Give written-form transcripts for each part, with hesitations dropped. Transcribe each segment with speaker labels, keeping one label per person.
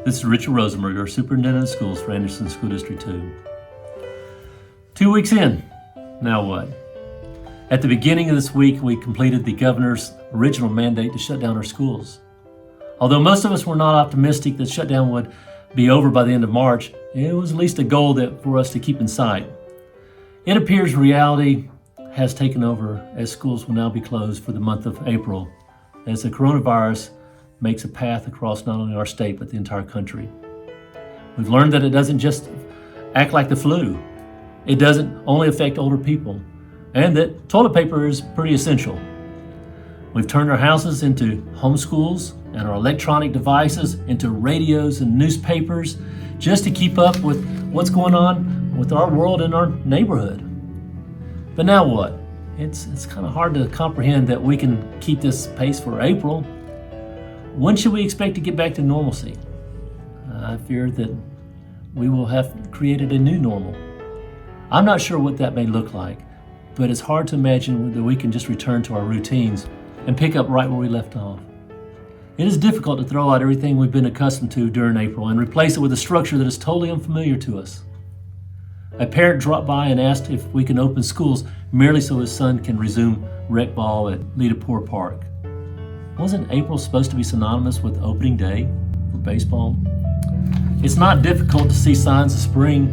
Speaker 1: This is Richard Rosenbergers, Superintendent of Schools for Anderson School District 2. 2 weeks in, now what? At the beginning of this week, we completed the governor's original mandate to shut down our schools. Although most of us were not optimistic that shutdown would be over by the end of March, it was at least a goal for us to keep in sight. It appears reality has taken over as schools will now be closed for the month of April as the coronavirus makes a path across not only our state but the entire country. We've learned that it doesn't just act like the flu. It doesn't only affect older people, and that toilet paper is pretty essential. We've turned our houses into homeschools and our electronic devices into radios and newspapers just to keep up with what's going on with our world and our neighborhood. But now what? It's kind of hard to comprehend that we can keep this pace for April. When should we expect to get back to normalcy? I fear that we will have created a new normal. I'm not sure what that may look like, but it's hard to imagine that we can just return to our routines and pick up right where we left off. It is difficult to throw out everything we've been accustomed to during April and replace it with a structure that is totally unfamiliar to us. A parent dropped by and asked if we can open schools merely so his son can resume rec ball at Leaderpoor Park. Wasn't April supposed to be synonymous with opening day for baseball? It's not difficult to see signs of spring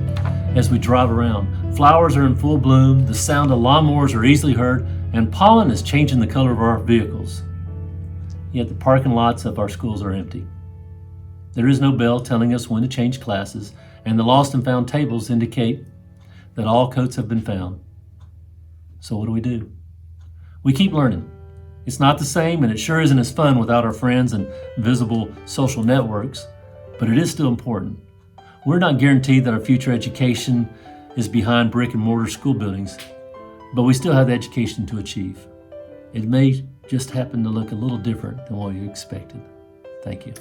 Speaker 1: as we drive around. Flowers are in full bloom, the sound of lawnmowers are easily heard, and pollen is changing the color of our vehicles. Yet the parking lots of our schools are empty. There is no bell telling us when to change classes, and the lost and found tables indicate that all coats have been found. So what do? We keep learning. It's not the same, and it sure isn't as fun without our friends and visible social networks, but it is still important. We're not guaranteed that our future education is behind brick and mortar school buildings, but we still have the education to achieve. It may just happen to look a little different than what you expected. Thank you.